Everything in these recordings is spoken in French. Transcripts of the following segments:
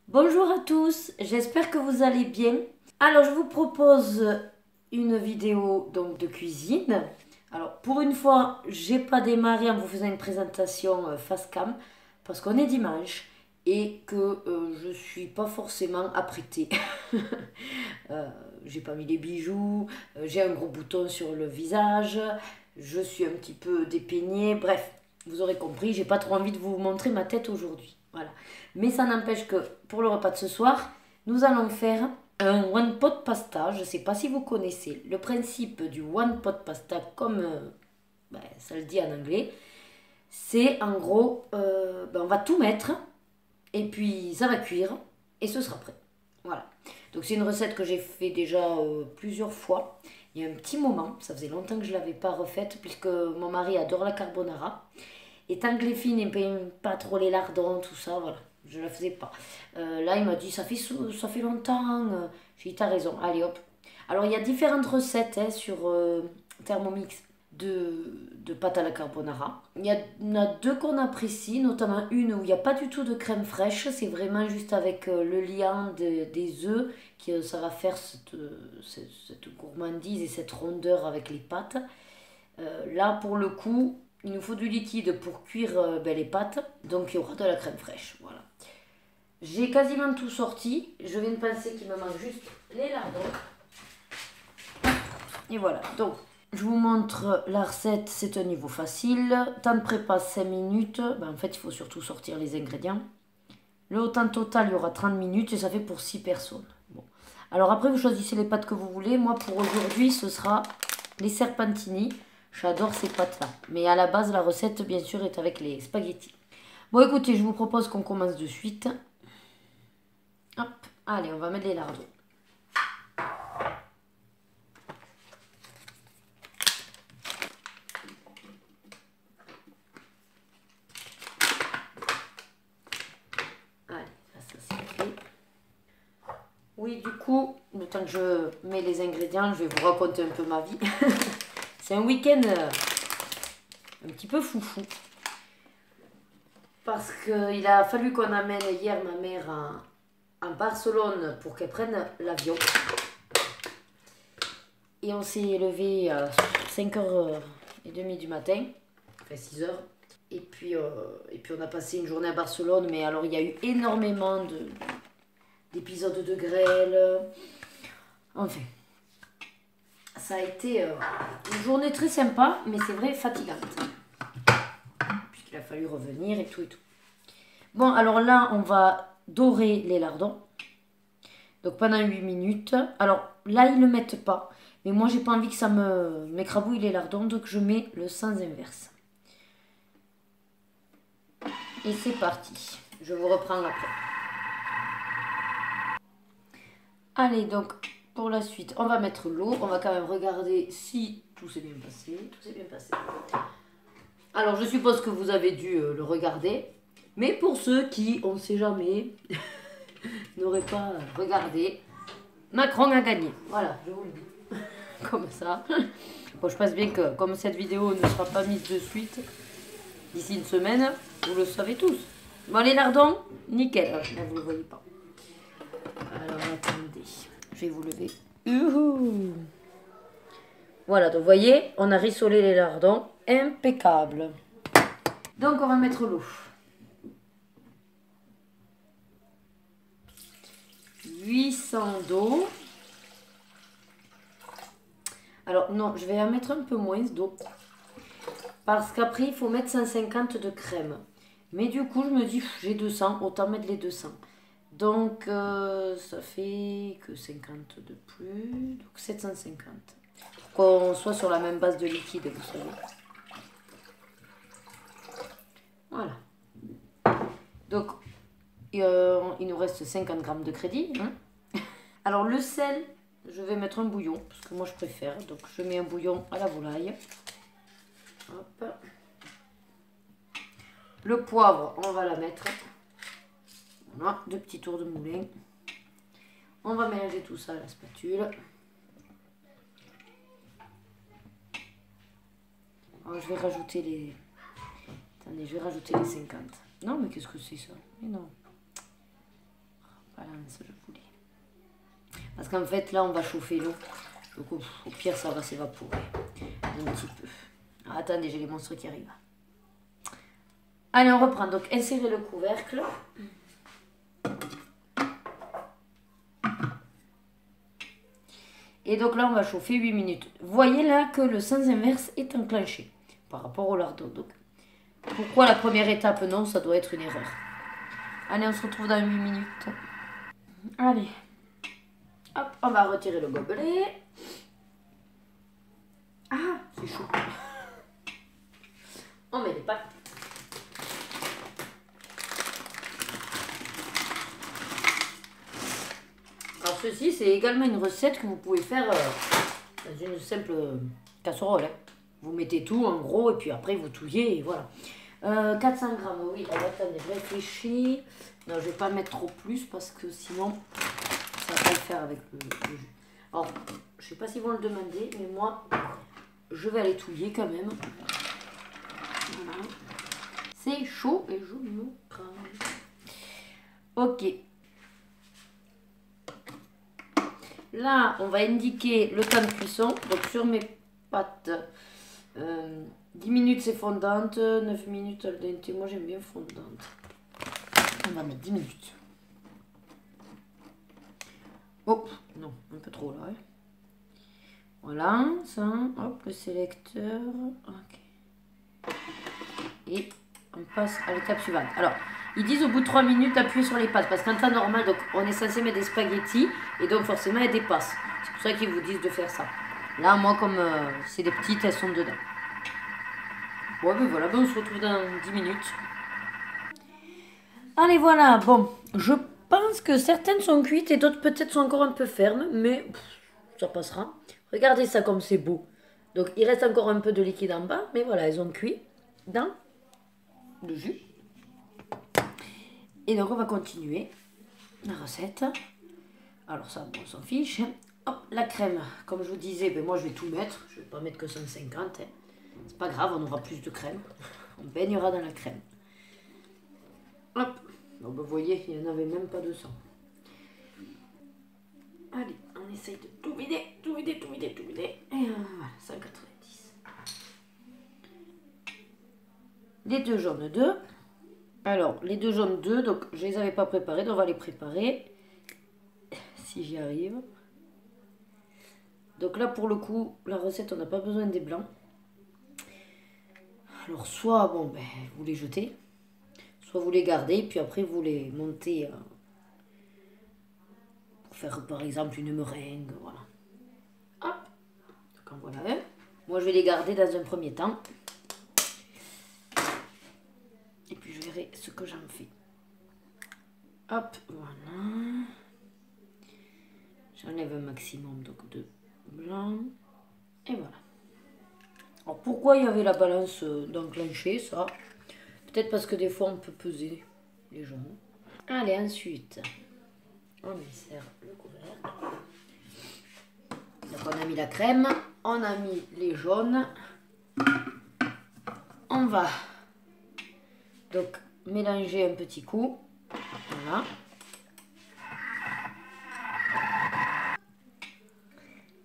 Bonjour à tous, j'espère que vous allez bien. Alors je vous propose une vidéo donc de cuisine. Alors pour une fois, j'ai pas démarré en vous faisant une présentation face cam parce qu'on est dimanche et que je suis pas forcément apprêtée. J'ai pas mis les bijoux, j'ai un gros bouton sur le visage, je suis un petit peu dépeignée, bref, vous aurez compris, j'ai pas trop envie de vous montrer ma tête aujourd'hui. Voilà. Mais ça n'empêche que pour le repas de ce soir, nous allons faire un one pot pasta. Je ne sais pas si vous connaissez le principe du one pot pasta comme ça le dit en anglais. C'est en gros, on va tout mettre et puis ça va cuire et ce sera prêt. Voilà. Donc c'est une recette que j'ai fait déjà plusieurs fois. Il y a un petit moment, ça faisait longtemps que je ne l'avais pas refaite puisque mon mari adore la carbonara. Et tant que les filles n'aiment pas trop les lardons, tout ça, voilà, je ne la faisais pas. Là, il m'a dit, ça fait longtemps. J'ai dit, t'as raison, allez hop. Alors, il y a différentes recettes sur Thermomix de pâte à la carbonara. Il y en a deux qu'on apprécie, notamment une où il n'y a pas du tout de crème fraîche. C'est vraiment juste avec le liant des œufs que ça va faire cette gourmandise et cette rondeur avec les pâtes. Là, pour le coup, il nous faut du liquide pour cuire les pâtes, donc il y aura de la crème fraîche. Voilà. J'ai quasiment tout sorti. Je viens de penser qu'il me manque juste les lardons. Et voilà. Donc, je vous montre la recette. C'est un niveau facile. Temps de prépa 5 minutes. En fait, il faut surtout sortir les ingrédients. Le temps total, il y aura 30 minutes et ça fait pour 6 personnes. Bon. Alors après, vous choisissez les pâtes que vous voulez. Moi, pour aujourd'hui, ce sera les serpentini. J'adore ces pâtes-là. Mais à la base, la recette, bien sûr, est avec les spaghettis. Bon, écoutez, je vous propose qu'on commence de suite. Hop, allez, on va mettre les lardons. Allez, ça c'est fait. Oui, du coup, le temps que je mets les ingrédients, je vais vous raconter un peu ma vie. C'est un week-end un petit peu foufou. Parce qu'il a fallu qu'on amène hier ma mère en Barcelone pour qu'elle prenne l'avion. Et on s'est levé à 5h30 du matin, enfin 6h. Et puis on a passé une journée à Barcelone, mais alors il y a eu énormément d'épisodes de grêle. Enfin, ça a été une journée très sympa, mais c'est vrai fatigante. Puisqu'il a fallu revenir et tout et tout. Bon, alors là, on va dorer les lardons. Donc pendant 8 minutes. Alors là, ils ne le mettent pas. Mais moi, j'ai pas envie que ça m'écrabouille les lardons. Donc je mets le sens inverse. Et c'est parti. Je vous reprends après. Allez, donc pour la suite, on va mettre l'eau. On va quand même regarder si tout s'est bien passé. Tout s'est bien passé. Alors, je suppose que vous avez dû le regarder. Mais pour ceux qui, on ne sait jamais, n'auraient pas regardé, Macron a gagné. Voilà, je vous le dis. Comme ça. Bon, je pense bien que comme cette vidéo ne sera pas mise de suite d'ici une semaine, vous le savez tous. Bon, les lardons, nickel. Là, vous ne le voyez pas. Alors, attendez. Je vais vous lever. Youhou! Voilà, donc vous voyez, on a rissolé les lardons. Impeccable. Donc, on va mettre l'eau. 800 d'eau. Alors, non, je vais en mettre un peu moins d'eau. Parce qu'après, il faut mettre 150 de crème. Mais du coup, je me dis, j'ai 200, autant mettre les 200. Donc, ça fait que 50 de plus. Donc, 750. Pour qu'on soit sur la même base de liquide, vous savez. Voilà. Donc, il nous reste 50 grammes de crédit. Hein. Alors, le sel, je vais mettre un bouillon. Parce que moi, je préfère. Donc, je mets un bouillon à la volaille. Hop. Le poivre, on va la mettre. Voilà, 2 petits tours de moulin. On va mélanger tout ça à la spatule. Alors, je vais rajouter les... Attendez, je vais rajouter les 50. Non, mais qu'est-ce que c'est ça? Mais non. je voulais. Parce qu'en fait, là, on va chauffer l'eau. Donc, au pire, ça va s'évaporer un petit peu. Alors, attendez, j'ai les monstres qui arrivent. Allez, on reprend. Donc, insérez le couvercle. Et donc là, on va chauffer 8 minutes. Vous voyez là que le sens inverse est enclenché par rapport au lardon. Donc, pourquoi la première étape? Non, ça doit être une erreur. Allez, on se retrouve dans 8 minutes. Allez. Hop, on va retirer le gobelet. Ah, c'est chaud. On met les pâtes. Alors ceci, c'est également une recette que vous pouvez faire dans une simple casserole. Hein. Vous mettez tout en gros et puis après vous touillez et voilà. 400 grammes, oui. Alors attendez, je réfléchis. Non, je vais pas mettre trop plus parce que sinon ça va pas le faire avec le jus. Alors, je sais pas s'ils vont le demander, mais moi, je vais aller touiller quand même. Voilà. C'est chaud et je me crame. Ok. Là, on va indiquer le temps de cuisson. Donc, sur mes pâtes, 10 minutes c'est fondante, 9 minutes al dente. Moi, j'aime bien fondante. On va mettre 10 minutes. Oh, non, un peu trop là. Hein. Voilà, ça, hop, le sélecteur. Ok. Et on passe à l'étape suivante. Alors, ils disent au bout de 3 minutes d'appuyer sur les pâtes. Parce qu'en temps normal, donc, on est censé mettre des spaghettis. Et donc, forcément, elles dépassent. C'est pour ça qu'ils vous disent de faire ça. Là, moi, comme c'est des petites, elles sont dedans. Bon, ben voilà, ben on se retrouve dans 10 minutes. Allez, voilà. Bon, je pense que certaines sont cuites et d'autres peut-être sont encore un peu fermes. Mais ça passera. Regardez ça comme c'est beau. Donc, il reste encore un peu de liquide en bas. Mais voilà, elles ont cuit dans le jus. Et donc, on va continuer la recette. Alors ça, bon, on s'en fiche. Hop, la crème. Comme je vous disais, ben moi, je vais tout mettre. Je ne vais pas mettre que 150. Hein. C'est pas grave, on aura plus de crème. On baignera dans la crème. Hop. Donc, vous voyez, il n'y en avait même pas 200. Allez, on essaye de tout vider, tout vider, tout vider, tout vider. Et voilà, 190. Les deux jaunes d'œufs. Alors, les deux jaunes d'œufs, donc je les avais pas préparés, donc on va les préparer. Si j'y arrive. Donc là, pour le coup, la recette, on n'a pas besoin des blancs. Alors, soit, bon, ben, vous les jetez. Soit vous les gardez, puis après, vous les montez pour faire, par exemple, une meringue, voilà. Hop. Donc, en voilà un. Moi, je vais les garder dans un premier temps. Et puis, je verrai ce que j'en fais. Hop, voilà. J'enlève un maximum donc de blanc. Et voilà. Alors pourquoi il y avait la balance d'enclencher ça? Peut-être parce que des fois on peut peser les jaunes. Allez, ensuite, on insère le couvercle. Donc on a mis la crème, on a mis les jaunes. On va donc mélanger un petit coup. Voilà.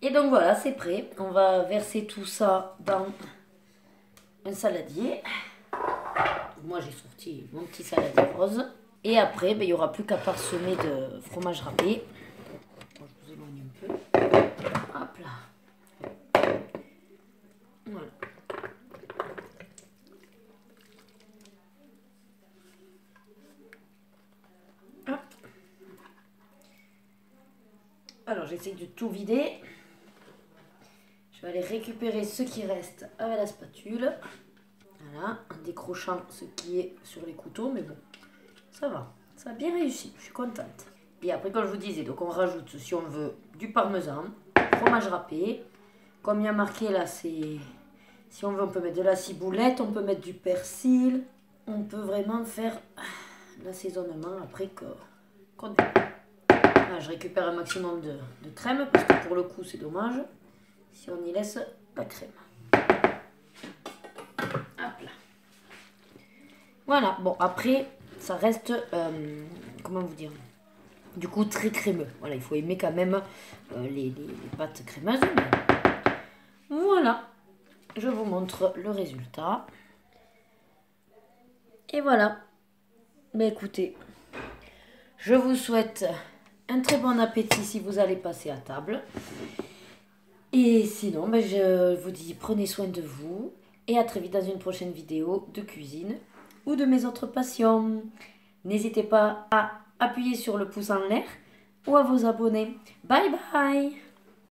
Et donc voilà, c'est prêt. On va verser tout ça dans un saladier. Moi, j'ai sorti mon petit saladier rose. Et après, ben, il n'y aura plus qu'à parsemer de fromage râpé. Bon, je vous éloigne un peu. Hop là. Voilà. Hop. Alors, j'essaie de tout vider. Je vais aller récupérer ce qui reste avec la spatule. Voilà, en décrochant ce qui est sur les couteaux, mais bon, ça va. Ça a bien réussi, je suis contente. Et après, comme je vous disais, donc on rajoute, si on veut, du parmesan, fromage râpé. Comme il y a marqué là, c'est... Si on veut, on peut mettre de la ciboulette, on peut mettre du persil. On peut vraiment faire l'assaisonnement après qu'on... Là, je récupère un maximum de crème, parce que pour le coup, c'est dommage. Si on y laisse la crème. Hop là. Voilà, bon après, ça reste, comment vous dire, Du coup, très crémeux. Voilà, il faut aimer quand même les pâtes crémeuses. Mais voilà, je vous montre le résultat. Et voilà. Mais écoutez, je vous souhaite un très bon appétit si vous allez passer à table. Et sinon, ben, je vous dis prenez soin de vous. Et à très vite dans une prochaine vidéo de cuisine ou de mes autres passions. N'hésitez pas à appuyer sur le pouce en l'air ou à vous abonner. Bye bye!